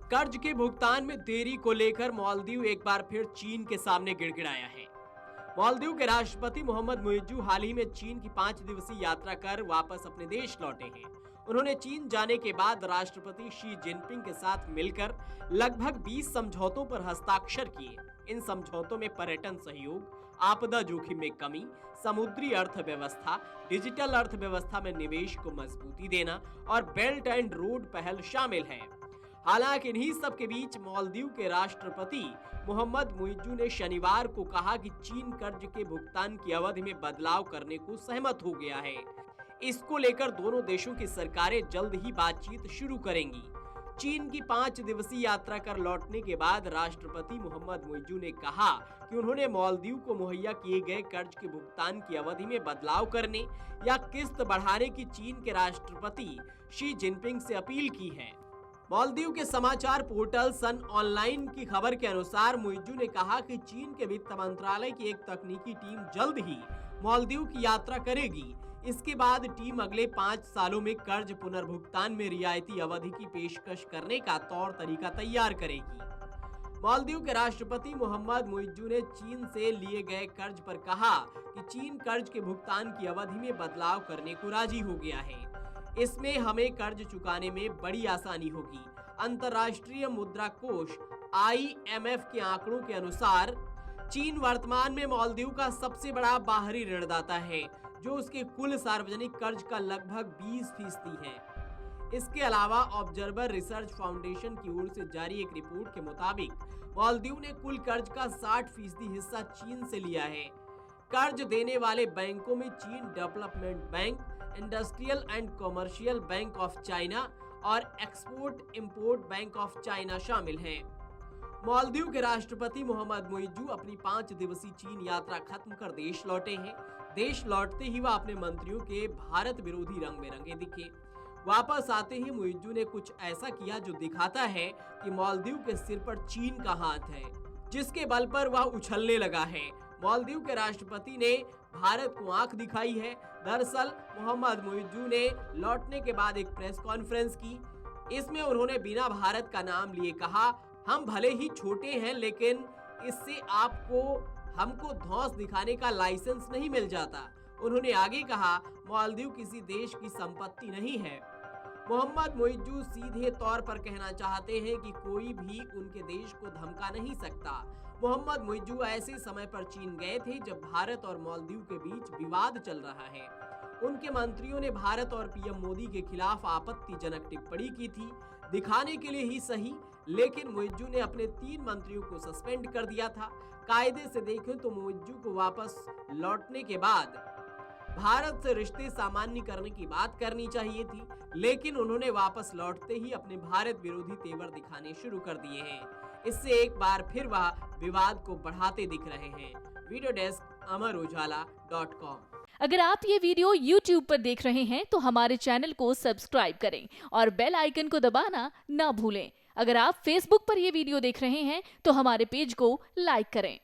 कर्ज के भुगतान में देरी को लेकर मालदीव एक बार फिर चीन के सामने गिड़गिड़ाया है। मालदीव के राष्ट्रपति मोहम्मद मुइज्जू हाल ही में चीन की 5 दिवसीय यात्रा कर वापस अपने देश लौटे हैं। उन्होंने चीन जाने के बाद राष्ट्रपति शी जिनपिंग के साथ मिलकर लगभग 20 समझौतों पर हस्ताक्षर किए। इन समझौतों में पर्यटन सहयोग, आपदा जोखिम में कमी, समुद्री अर्थव्यवस्था, डिजिटल अर्थव्यवस्था में निवेश को मजबूती देना और बेल्ट एंड रोड पहल शामिल है। हालांकि इन्हीं सब के बीच मालदीव के राष्ट्रपति मोहम्मद मुइज्जू ने शनिवार को कहा कि चीन कर्ज के भुगतान की अवधि में बदलाव करने को सहमत हो गया है। इसको लेकर दोनों देशों की सरकारें जल्द ही बातचीत शुरू करेंगी। चीन की 5 दिवसीय यात्रा कर लौटने के बाद राष्ट्रपति मोहम्मद मुइज्जू ने कहा कि उन्होंने मालदीव को मुहैया किए गए कर्ज के भुगतान की अवधि में बदलाव करने या किस्त बढ़ाने की चीन के राष्ट्रपति शी जिनपिंग से अपील की है। मालदीव के समाचार पोर्टल सन ऑनलाइन की खबर के अनुसार मुइज्जू ने कहा कि चीन के वित्त मंत्रालय की एक तकनीकी टीम जल्द ही मालदीव की यात्रा करेगी। इसके बाद टीम अगले 5 सालों में कर्ज पुनर्भुगतान में रियायती अवधि की पेशकश करने का तौर तरीका तैयार करेगी। मालदीव के राष्ट्रपति मोहम्मद मुइज्जू ने चीन से लिए गए कर्ज पर कहा कि चीन कर्ज के भुगतान की अवधि में बदलाव करने को राजी हो गया है। इसमें हमें कर्ज चुकाने में बड़ी आसानी होगी। अंतर्राष्ट्रीय मुद्रा कोष IMF के आंकड़ों के अनुसार चीन वर्तमान में मालदीव का सबसे बड़ा बाहरी ऋणदाता है, जो उसके कुल सार्वजनिक कर्ज का लगभग 20% है। इसके अलावा ऑब्जर्वर रिसर्च फाउंडेशन की ओर से जारी एक रिपोर्ट के मुताबिक मालदीव ने कुल कर्ज का 60% हिस्सा चीन से लिया है। कर्ज देने वाले बैंकों में चीन development bank, industrial and commercial bank of China और export import bank of China शामिल हैं। मालदीव के राष्ट्रपति मोहम्मद मुइज्जू अपनी 5 दिवसीय चीन यात्रा खत्म कर देश लौटे हैं। देश लौटते ही वह अपने मंत्रियों के भारत विरोधी रंग में रंगे दिखे। वापस आते ही मुइज्जू ने कुछ ऐसा किया जो दिखाता है कि मालदीव के सिर पर चीन का हाथ है, जिसके बल पर वह उछलने लगा है। मालदीव के राष्ट्रपति ने भारत को आंख दिखाई है। दरअसल मोहम्मद मुइज्जू ने लौटने के बाद एक प्रेस कॉन्फ्रेंस की। इसमें उन्होंने बिना भारत का नाम लिए कहा, हम भले ही छोटे हैं लेकिन इससे आपको हमको धौंस दिखाने का लाइसेंस नहीं मिल जाता। उन्होंने आगे कहा, मालदीव किसी देश की संपत्ति नहीं है। मोहम्मद मुइज्जू सीधे तौर पर कहना चाहते हैं कि कोई भी उनके देश को धमका नहीं सकता। मोहम्मद मुइज्जू ऐसे समय पर चीन गए थे जब भारत और मालदीव के बीच विवाद चल रहा है। उनके मंत्रियों ने भारत और पीएम मोदी के खिलाफ आपत्तिजनक टिप्पणी की थी, दिखाने के लिए ही सही, लेकिन मुइज्जू ने अपने 3 मंत्रियों को सस्पेंड कर दिया था। कायदे से देखें तो मुइज्जू को वापस लौटने के बाद भारत से रिश्ते सामान्य करने की बात करनी चाहिए थी, लेकिन उन्होंने वापस लौटते ही अपने भारत विरोधी तेवर दिखाने शुरू कर दिए हैं। इससे एक बार फिर वह विवाद को बढ़ाते दिख रहे हैं। वीडियो डेस्क अमरउजाला.com। अगर आप ये वीडियो YouTube पर देख रहे हैं तो हमारे चैनल को सब्सक्राइब करें और बेल आइकन को दबाना ना भूलें। अगर आप Facebook पर ये वीडियो देख रहे हैं तो हमारे पेज को लाइक करें।